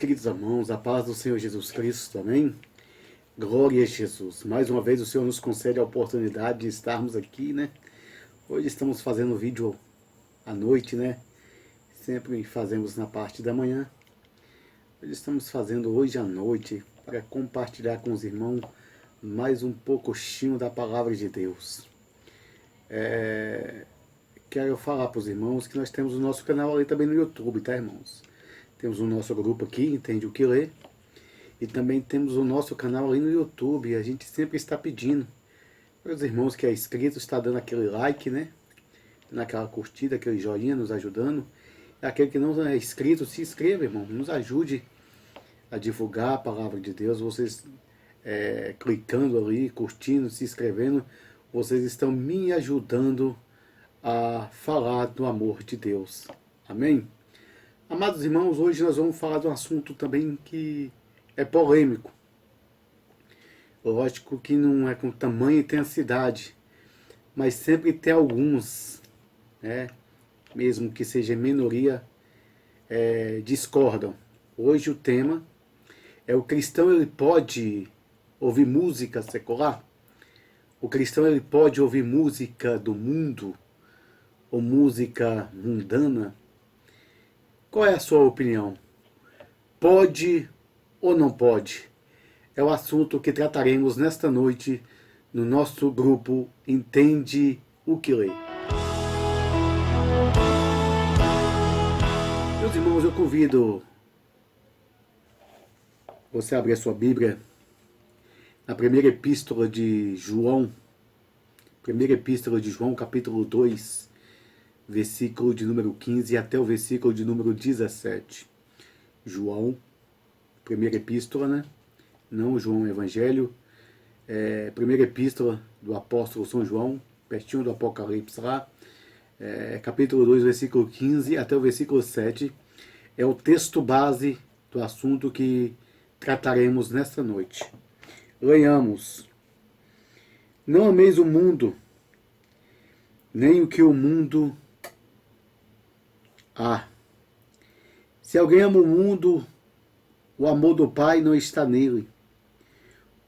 queridos irmãos, a paz do Senhor Jesus Cristo, amém? Glória a Jesus. Mais uma vez o Senhor nos concede a oportunidade de estarmos aqui, né? Hoje estamos fazendo vídeo à noite, né? Sempre fazemos na parte da manhã. Hoje estamos fazendo hoje à noite para compartilhar com os irmãos mais um pouquinho da palavra de Deus. Quero falar para os irmãos que nós temos o nosso canal ali também no YouTube, tá, irmãos? Temos o nosso grupo aqui, Entende o que Lê. E também temos o nosso canal ali no YouTube. A gente sempre está pedindo para os irmãos que é inscrito, está dando aquele like, né? Naquela curtida, aquele joinha, nos ajudando. E aquele que não é inscrito, se inscreva, irmão. Nos ajude a divulgar a palavra de Deus. Vocês clicando ali, curtindo, se inscrevendo, vocês estão me ajudando a falar do amor de Deus. Amém? Amados irmãos, hoje nós vamos falar de um assunto também que é polêmico. Lógico que não é com tamanha intensidade, mas sempre tem alguns, né, mesmo que seja minoria, discordam. Hoje o tema é: o cristão ele pode ouvir música secular? O cristão ele pode ouvir música do mundo ou música mundana? Qual é a sua opinião? Pode ou não pode? É o assunto que trataremos nesta noite no nosso grupo Entende o que Lê. Meus irmãos, eu convido você a abrir a sua Bíblia na primeira epístola de João, capítulo 2, versículo de número 15 até o versículo de número 17. João, primeira epístola, né? Não João Evangelho. Primeira epístola do apóstolo São João, pertinho do Apocalipse lá. Capítulo 2, versículo 15 até o versículo 7. É o texto base do assunto que trataremos nesta noite. Leiamos. Não ameis o mundo, nem o que o mundo há. Se alguém ama o mundo, o amor do Pai não está nele.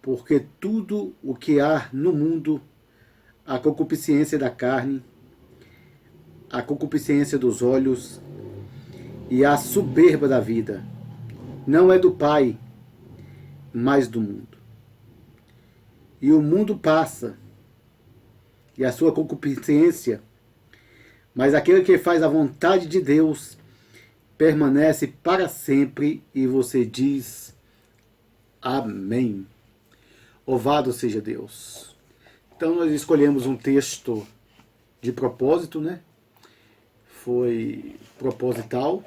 Porque tudo o que há no mundo, a concupiscência da carne, a concupiscência dos olhos e a soberba da vida, não é do Pai, mas do mundo. E o mundo passa, e a sua concupiscência, mas aquele que faz a vontade de Deus permanece para sempre. E você diz amém. Louvado seja Deus. Então nós escolhemos um texto de propósito, né? Foi proposital.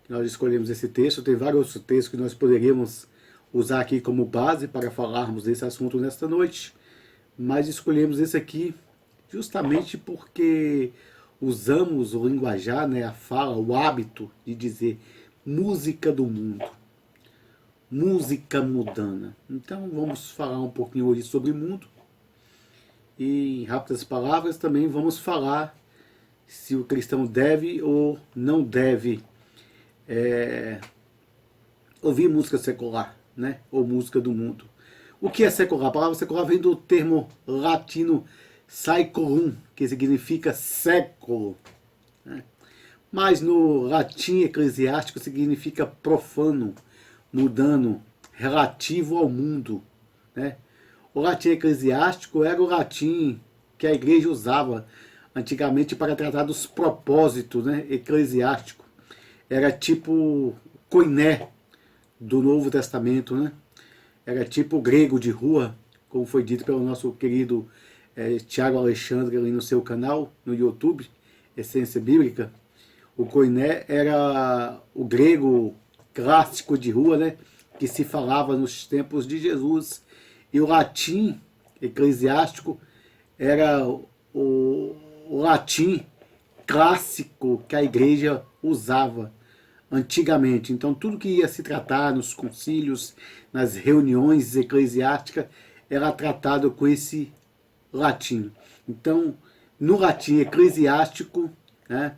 Nós escolhemos esse texto. Tem vários outros textos que nós poderíamos usar aqui como base para falarmos desse assunto nesta noite. Mas escolhemos esse aqui justamente porque usamos o linguajar, né, a fala, o hábito de dizer música do mundo, música mundana. Então vamos falar um pouquinho hoje sobre mundo. E em rápidas palavras também vamos falar se o cristão deve ou não deve ouvir música secular, né, ou música do mundo. O que é secular? A palavra secular vem do termo latino saeculum, que significa século, né? Mas no latim eclesiástico significa profano, mundano, relativo ao mundo, né? O latim eclesiástico era o latim que a igreja usava antigamente para tratar dos propósitos, né, eclesiásticos. Era tipo koiné do Novo Testamento, né? Era tipo grego de rua, como foi dito pelo nosso querido Tiago Alexandre ali no seu canal, no YouTube, Essência Bíblica. O koiné era o grego clássico de rua, né, que se falava nos tempos de Jesus. E o latim eclesiástico era o latim clássico que a igreja usava antigamente. Então tudo que ia se tratar nos concílios, nas reuniões eclesiásticas, era tratado com esse latim. Então, no latim eclesiástico, né,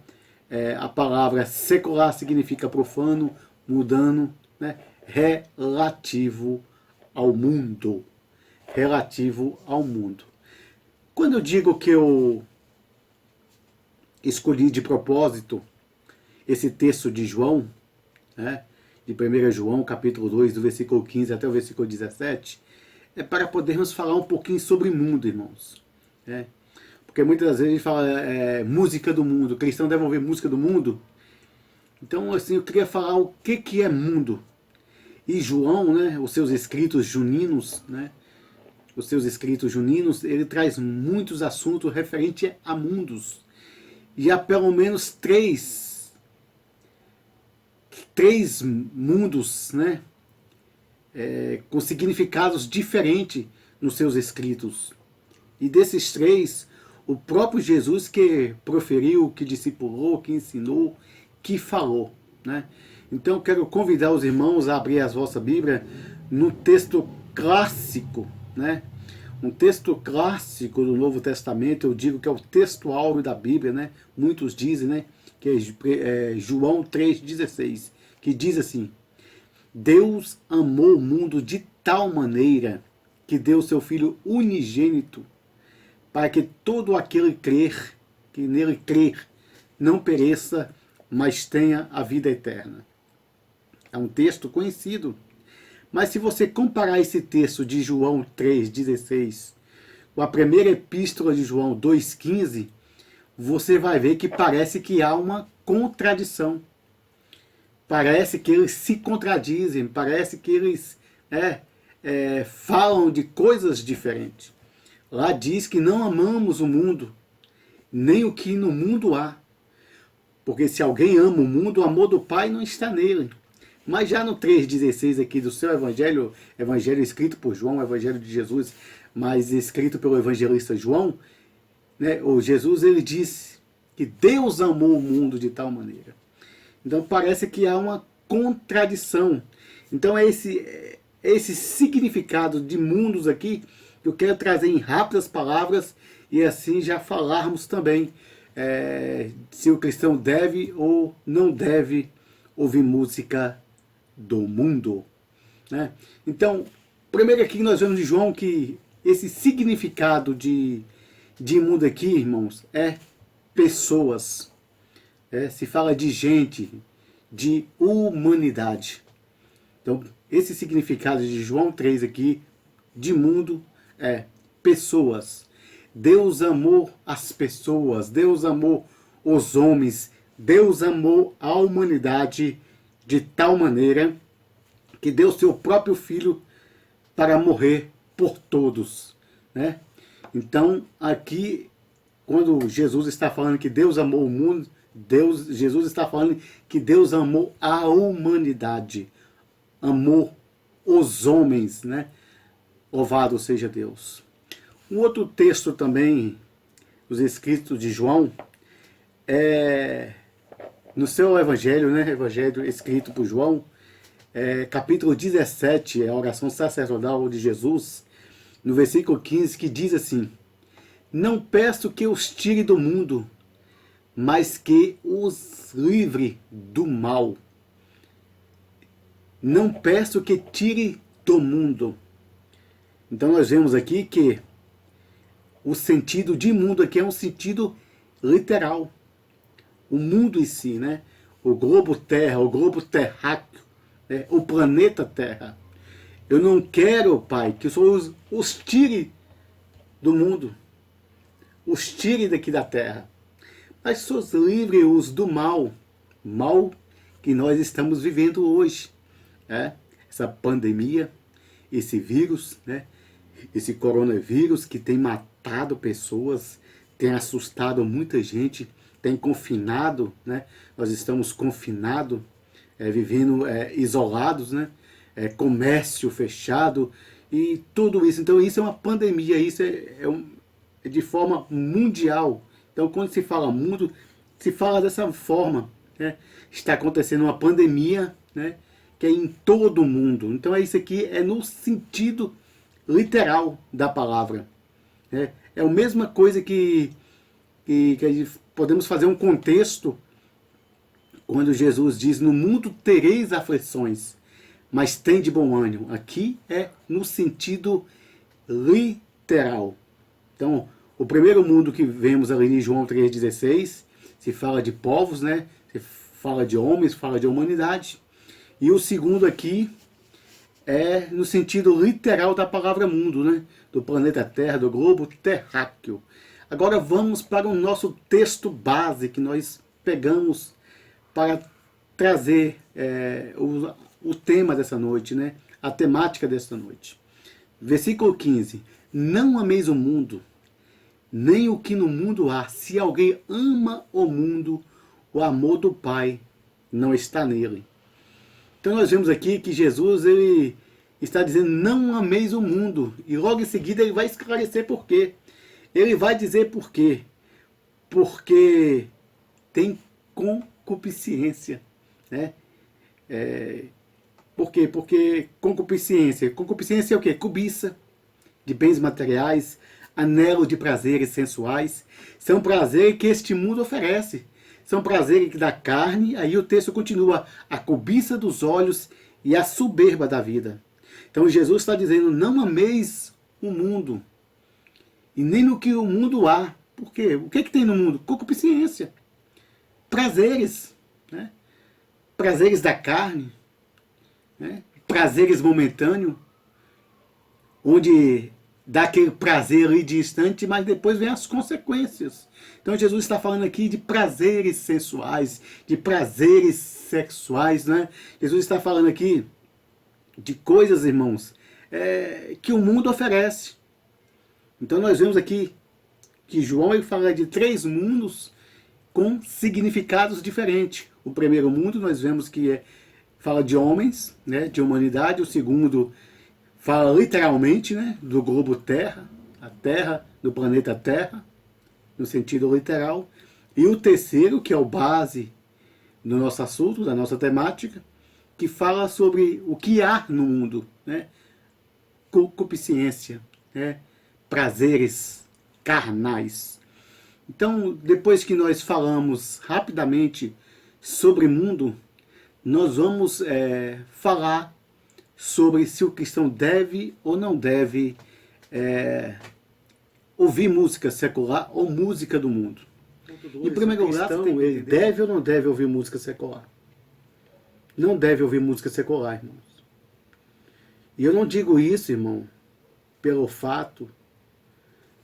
a palavra secular significa profano, mudando, né, relativo ao mundo. Relativo ao mundo. Quando eu digo que eu escolhi de propósito esse texto de João, né, de 1 João, capítulo 2, do versículo 15 até o versículo 17, é para podermos falar um pouquinho sobre mundo, irmãos. Né? Porque muitas vezes a gente fala música do mundo, o cristão deve ouvir música do mundo. Então, assim, eu queria falar o que é mundo. E João, né, os seus escritos juninos, né, ele traz muitos assuntos referentes a mundos. E há pelo menos três mundos, né, com significados diferentes nos seus escritos. E desses três, o próprio Jesus que proferiu, que discipulou, que ensinou, que falou. Né? Então eu quero convidar os irmãos a abrir as vossas Bíblias no texto clássico, né? Um texto clássico do Novo Testamento, eu digo que é o texto áureo da Bíblia, né? Muitos dizem, né, que é João 3,16, que diz assim: Deus amou o mundo de tal maneira que deu seu Filho unigênito, para que todo aquele que nele crer, não pereça, mas tenha a vida eterna. É um texto conhecido. Mas se você comparar esse texto de João 3,16 com a primeira epístola de João 2,15, você vai ver que parece que há uma contradição. Parece que eles se contradizem, parece que eles falam de coisas diferentes. Lá diz que não amamos o mundo, nem o que no mundo há. Porque se alguém ama o mundo, o amor do Pai não está nele. Mas já no 3,16 aqui do seu evangelho escrito por João, o evangelho de Jesus, mas escrito pelo evangelista João, né, o Jesus ele disse que Deus amou o mundo de tal maneira. Então parece que há uma contradição. Então é esse significado de mundos aqui que eu quero trazer em rápidas palavras e assim já falarmos também se o cristão deve ou não deve ouvir música do mundo. Né? Então, primeiro aqui nós vemos de João que esse significado de mundo aqui, irmãos, é pessoas. Se fala de gente, de humanidade. Então, esse significado de João 3 aqui, de mundo, é pessoas. Deus amou as pessoas, Deus amou os homens, Deus amou a humanidade de tal maneira que deu seu próprio Filho para morrer por todos. Né? Então, aqui, quando Jesus está falando que Deus amou o mundo, Jesus está falando que Deus amou a humanidade, amou os homens, né? Louvado seja Deus. Um outro texto também, os escritos de João, no seu evangelho, né? Evangelho escrito por João, capítulo 17, a oração sacerdotal de Jesus, no versículo 15, que diz assim: Não peço que os tire do mundo, mas que os livre do mal. Não peço que tire do mundo. Então nós vemos aqui que o sentido de mundo aqui é um sentido literal. O mundo em si, né? O globo terra, o globo terráqueo, o planeta Terra. Eu não quero, Pai, que o Senhor os tire do mundo, os tire daqui da terra, mas o Senhor livre-os do mal que nós estamos vivendo hoje. Essa pandemia, esse vírus, né? Esse coronavírus que tem matado pessoas, tem assustado muita gente, tem confinado, né? Nós estamos confinados, vivendo isolados, né? Comércio fechado e tudo isso. Então isso é uma pandemia, isso é de forma mundial. Então quando se fala mundo, se fala dessa forma. Né? Está acontecendo uma pandemia, né? Que é em todo o mundo. Então isso aqui é no sentido literal da palavra. É a mesma coisa que podemos fazer um contexto quando Jesus diz, no mundo tereis aflições, mas tem de bom ânimo. Aqui é no sentido literal. Então, o primeiro mundo que vemos ali em João 3,16, se fala de povos, né? Se fala de homens, fala de humanidade. E o segundo aqui é no sentido literal da palavra mundo, né? Do planeta Terra, do globo terráqueo. Agora vamos para o nosso texto base que nós pegamos para trazer o tema dessa noite, né? A temática dessa noite. Versículo 15. Não ameis o mundo, nem o que no mundo há. Se alguém ama o mundo, o amor do Pai não está nele. Então nós vemos aqui que Jesus ele está dizendo, não ameis o mundo. E logo em seguida ele vai esclarecer por quê. Ele vai dizer por quê. Porque tem concupiscência, né? Por quê? Porque concupiscência é o quê? Cobiça de bens materiais, anelo de prazeres sensuais. São prazeres que este mundo oferece. São prazeres da carne, aí o texto continua, a cobiça dos olhos e a soberba da vida. Então Jesus está dizendo, não ameis o mundo, e nem no que o mundo há. Por quê? O que tem no mundo? Concupiscência. Prazeres, né? Prazeres da carne, né? Prazeres momentâneos, onde dá aquele prazer ali de instante, mas depois vem as consequências. Então Jesus está falando aqui de prazeres sensuais, de prazeres sexuais, né? Jesus está falando aqui de coisas, irmãos, que o mundo oferece. Então nós vemos aqui que João ele fala de 3 mundos com significados diferentes. O primeiro mundo nós vemos que fala de homens, né, de humanidade. O segundo fala literalmente, né, do globo Terra, a Terra, do planeta Terra, no sentido literal. E o terceiro, que é o base do nosso assunto, da nossa temática, que fala sobre o que há no mundo, né? Concupiscência, né? Prazeres carnais. Então, depois que nós falamos rapidamente sobre mundo, nós vamos falar sobre se o cristão deve ou não deve ouvir música secular ou música do mundo. Em primeiro lugar, ele deve ou não deve ouvir música secular? Não deve ouvir música secular, irmãos. E eu não digo isso, irmão, pelo fato.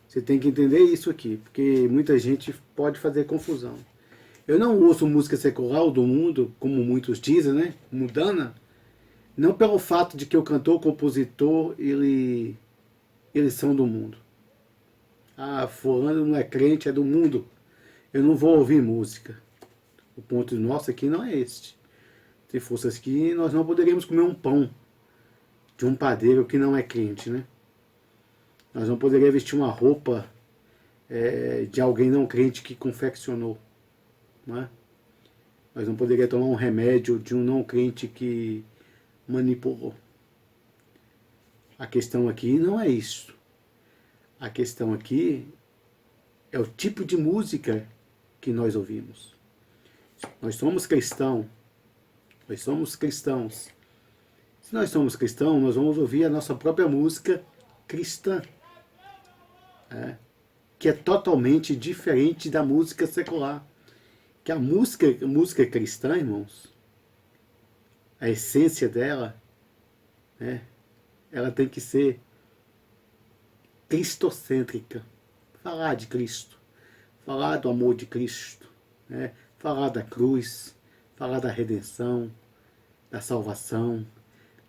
Você tem que entender isso aqui, porque muita gente pode fazer confusão. Eu não ouço música secular ou do mundo, como muitos dizem, né? Mundana. Não pelo fato de que o cantor, o compositor, eles são do mundo. Ah, fulano não é crente, é do mundo. Eu não vou ouvir música. O ponto nosso aqui não é este. Se fosse assim, nós não poderíamos comer um pão de um padeiro que não é crente, né? Nós não poderíamos vestir uma roupa de alguém não crente que confeccionou, não é? Nós não poderíamos tomar um remédio de um não crente que manipulou. A questão aqui não é isso. A questão aqui é o tipo de música que nós ouvimos. Nós somos cristãos. Nós somos cristãos. Se nós somos cristãos, nós vamos ouvir a nossa própria música cristã, que é totalmente diferente da música secular. Que a música cristã, irmãos, a essência dela, ela tem que ser cristocêntrica. Falar de Cristo, falar do amor de Cristo, falar da cruz, falar da redenção, da salvação,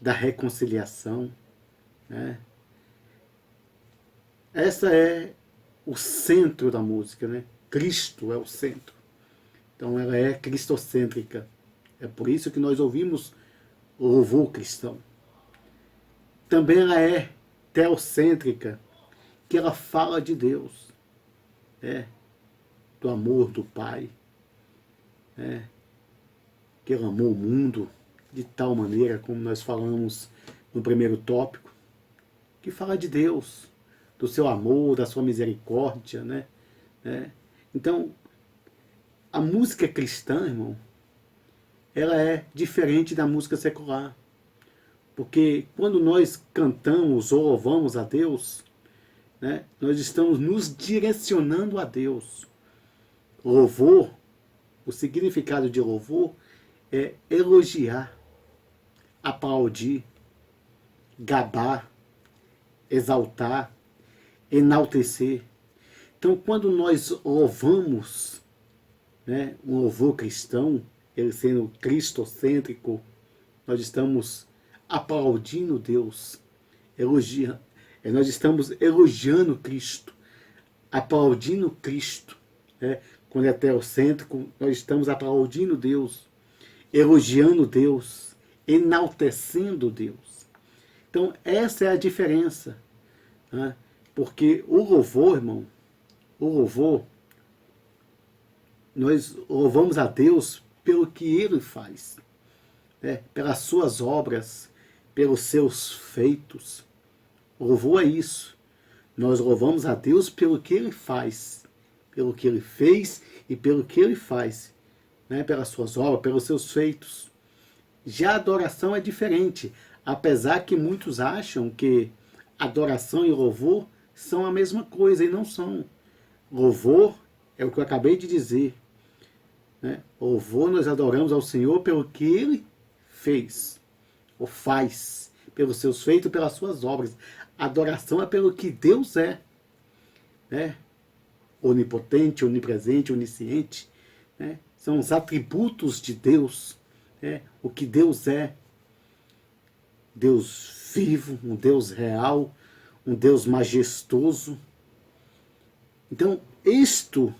da reconciliação. Essa é o centro da música, né? Cristo é o centro. Então ela é cristocêntrica. É por isso que nós ouvimos louvor cristão. Também ela é teocêntrica, que ela fala de Deus, do amor do Pai, que ele amou o mundo de tal maneira, como nós falamos no primeiro tópico, que fala de Deus, do seu amor, da sua misericórdia, Então, a música cristã, irmão, ela é diferente da música secular. Porque quando nós cantamos ou louvamos a Deus, né, nós estamos nos direcionando a Deus. Louvor, o significado de louvor é elogiar, aplaudir, gabar, exaltar, enaltecer. Então, quando nós louvamos, né, um louvor cristão, ele sendo cristocêntrico, nós estamos aplaudindo Deus, nós estamos elogiando Cristo, aplaudindo Cristo. Né? Quando é teocêntrico, nós estamos aplaudindo Deus, elogiando Deus, enaltecendo Deus. Então, essa é a diferença. Né? Porque o louvor, irmão, o louvor, nós louvamos a Deus pelo que Ele faz, né? Pelas suas obras, pelos seus feitos. O louvor é isso. Nós louvamos a Deus pelo que Ele faz, pelo que Ele fez e pelo que Ele faz, né? Pelas suas obras, pelos seus feitos. Já a adoração é diferente, apesar que muitos acham que adoração e louvor são a mesma coisa, e não são. Louvor é o que eu acabei de dizer. Né? Louvor, nós adoramos ao Senhor pelo que Ele fez, ou faz, pelos seus feitos, pelas suas obras. Adoração é pelo que Deus é. Né? Onipotente, onipresente, onisciente. Né? São os atributos de Deus. Né? O que Deus é. Deus vivo, um Deus real, um Deus majestoso. Então, isto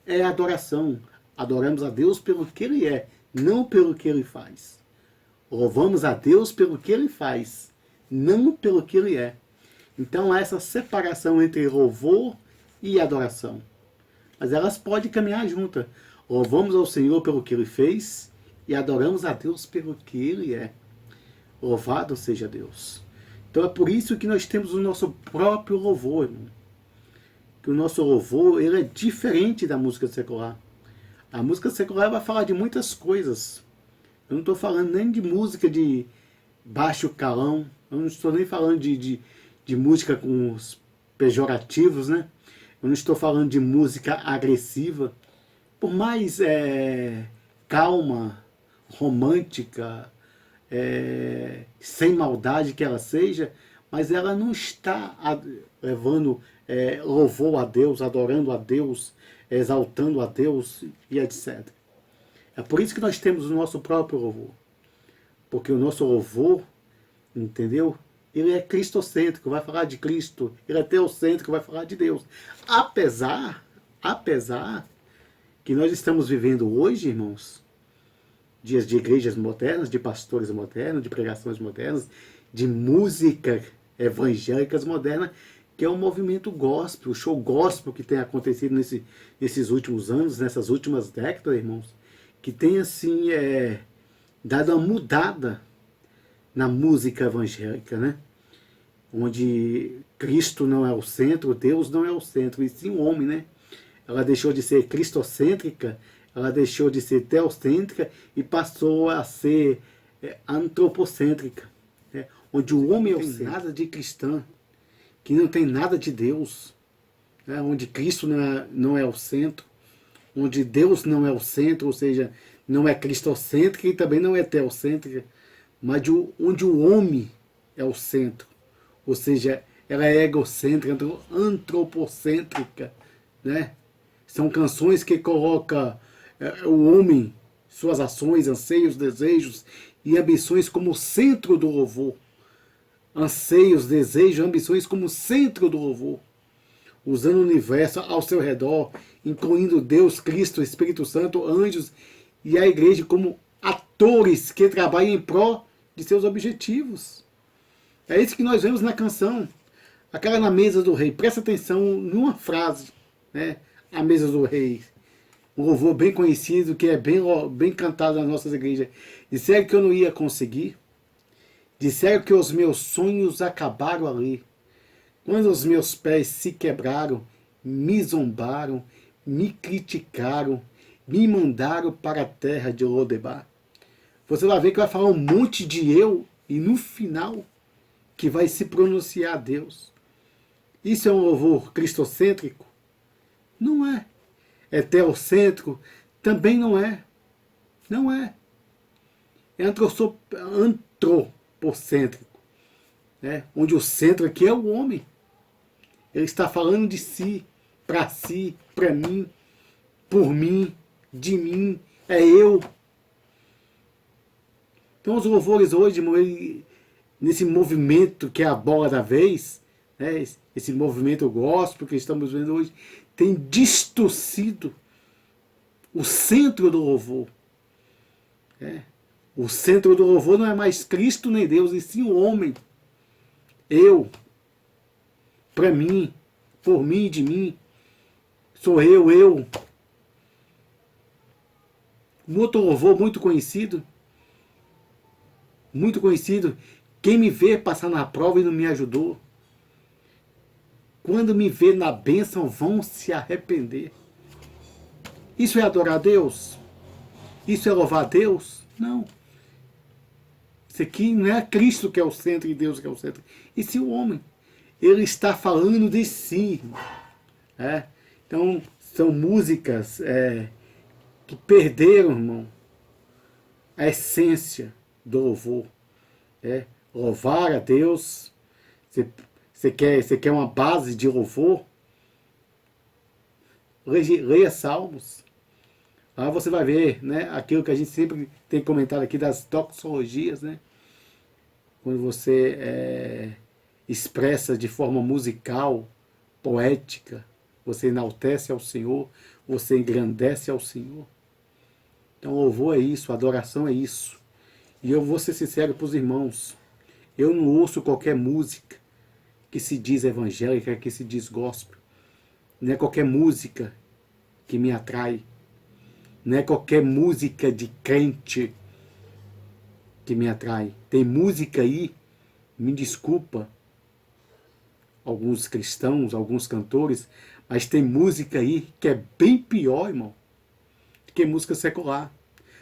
é adoração. Adoramos a Deus pelo que Ele é, não pelo que Ele faz. Louvamos a Deus pelo que Ele faz, não pelo que Ele é. Então, há essa separação entre louvor e adoração. Mas elas podem caminhar juntas. Louvamos ao Senhor pelo que Ele fez e adoramos a Deus pelo que Ele é. Louvado seja Deus. Então, é por isso que nós temos o nosso próprio louvor, irmão. Que o nosso louvor, ele é diferente da música secular. A música secular vai falar de muitas coisas. Eu não estou falando nem de música de baixo calão. Eu não estou nem falando de música com os pejorativos, né? Eu não estou falando de música agressiva. Por mais calma, romântica, sem maldade que ela seja, mas ela não está levando louvor a Deus, adorando a Deus, exaltando a Deus e etc. É por isso que nós temos o nosso próprio louvor. Porque o nosso louvor, entendeu? Ele é cristocêntrico, vai falar de Cristo. Ele é teocêntrico, vai falar de Deus. Apesar que nós estamos vivendo hoje, irmãos, dias de igrejas modernas, de pastores modernos, de pregações modernas, de música evangélicas modernas, que é um movimento gospel, o show gospel que tem acontecido nesses últimos anos, nessas últimas décadas, irmãos, que tem assim dado uma mudada na música evangélica, né? Onde Cristo não é o centro, Deus não é o centro, e sim o homem, né? Ela deixou de ser cristocêntrica, ela deixou de ser teocêntrica e passou a ser antropocêntrica, né? Onde o homem é o centro, nada de cristã, que não tem nada de Deus, né? Onde Cristo não é o centro, onde Deus não é o centro, ou seja, não é cristocêntrica e também não é teocêntrica, mas onde o homem é o centro, ou seja, ela é egocêntrica, antropocêntrica, né? São canções que colocam o homem, suas ações, anseios, desejos e ambições como centro do louvor. Anseios, desejos, ambições como centro do louvor. Usando o universo ao seu redor, incluindo Deus, Cristo, Espírito Santo, anjos e a igreja como atores que trabalham em prol de seus objetivos. É isso que nós vemos na canção. Aquela na mesa do rei. Presta atenção numa frase, né? A mesa do rei. Um louvor bem conhecido, que é bem cantado nas nossas igrejas. Disseram que eu não ia conseguir. Disseram que os meus sonhos acabaram ali. Quando os meus pés se quebraram, me zombaram, me criticaram, me mandaram para a terra de Lodebar. você vai ver que vai falar um monte de eu e no final que vai se pronunciar Deus. Isso é um louvor cristocêntrico? Não é. É teocêntrico? Também não é. Não é. É antropocêntrico, né? Onde o centro aqui é o homem. Ele está falando de si, para mim, por mim, de mim, é eu. Então os louvores hoje, nesse movimento que é a bola da vez, né? Esse movimento gospel que estamos vendo hoje, tem distorcido o centro do louvor. O centro do louvor não é mais Cristo nem Deus, e sim o homem. Eu, para mim, por mim e de mim, sou eu. Um outro louvor muito conhecido, quem me vê passar na prova e não me ajudou, quando me vê na bênção vão se arrepender. Isso é adorar a Deus? Isso é louvar a Deus? Não. Isso aqui não é Cristo que é o centro e Deus que é o centro. E se o homem, ele está falando de si. Então, são músicas que perderam, irmão, a essência do louvor. Louvar a Deus. Você quer uma base de louvor? Leia Salmos. Lá você vai ver, né, aquilo que a gente sempre tem comentado aqui das doxologias, né? Quando você expressa de forma musical, poética, você enaltece ao Senhor, você engrandece ao Senhor. Então louvor é isso, adoração é isso. E eu vou ser sincero para os irmãos, eu não ouço qualquer música que se diz evangélica, que se diz gospel. Não é qualquer música que me atrai. Não é qualquer música de crente que me atrai. Tem música aí, me desculpa, alguns cristãos, alguns cantores, mas tem música aí que é bem pior, irmão, que música secular.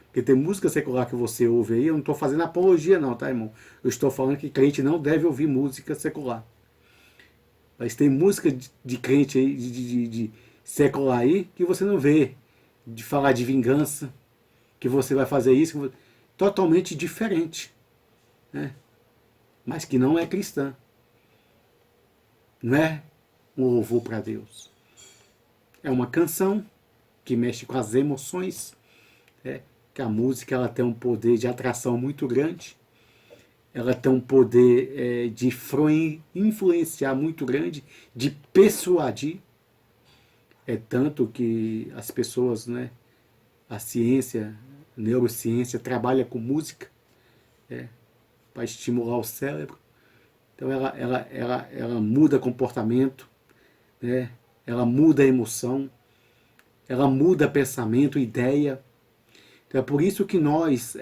Porque tem música secular que você ouve aí, eu não estou fazendo apologia não, tá, irmão? Eu estou falando que crente não deve ouvir música secular. Mas tem música de crente aí, de secular aí, que você não vê. De falar de vingança, que você vai fazer isso, totalmente diferente, né? Mas que não é cristã. Não é um louvor para Deus. É uma canção que mexe com as emoções, que a música ela tem um poder de atração muito grande, ela tem um poder de influenciar muito grande, de persuadir. É tanto que as pessoas, né, a ciência, a neurociência, trabalha com música para estimular o cérebro. Então ela muda comportamento, né, ela muda emoção, ela muda pensamento, ideia. Então é por isso que nós,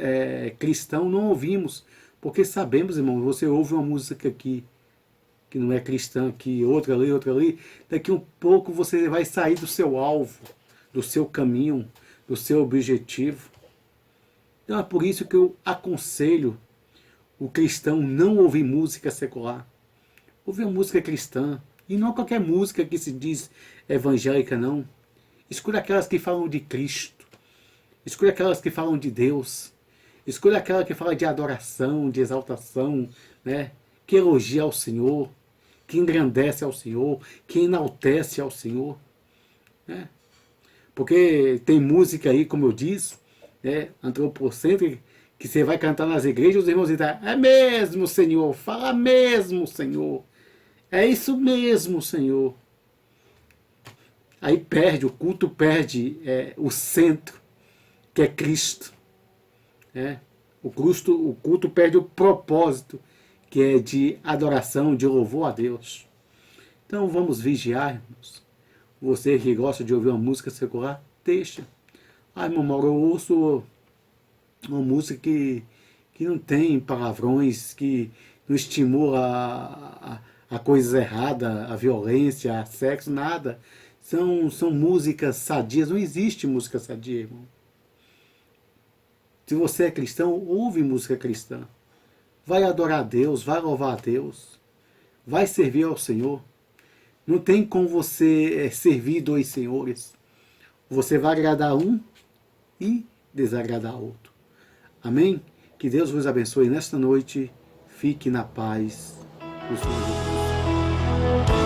cristãos, não ouvimos, porque sabemos, irmão, você ouve uma música aqui, que não é cristã, aqui, outra ali, daqui um pouco você vai sair do seu alvo, do seu caminho, do seu objetivo. Então é por isso que eu aconselho o cristão não ouvir música secular. Ouvir música cristã, e não qualquer música que se diz evangélica, não. Escolha aquelas que falam de Cristo, escolha aquelas que falam de Deus, escolha aquela que fala de adoração, de exaltação, né? Que elogia ao Senhor, que engrandece ao Senhor, que enaltece ao Senhor. Né? Porque tem música aí, como eu disse, antropocêntrica, que você vai cantar nas igrejas, os irmãos dizem, é mesmo, Senhor, fala mesmo, Senhor. É isso mesmo, Senhor. Aí perde, o culto perde o centro, que é Cristo. O culto perde o propósito, que é de adoração, de louvor a Deus. Então vamos vigiar, irmãos. Você que gosta de ouvir uma música secular, deixa. Irmão Mauro, eu ouço uma música que não tem palavrões, que não estimula a coisas erradas, a violência, a sexo, nada. São músicas sadias. Não existe música sadia, irmão. Se você é cristão, ouve música cristã. Vai adorar a Deus, vai louvar a Deus, vai servir ao Senhor. Não tem como você servir dois senhores. Você vai agradar um e desagradar outro. Amém? Que Deus vos abençoe nesta noite. Fique na paz do Senhor Jesus.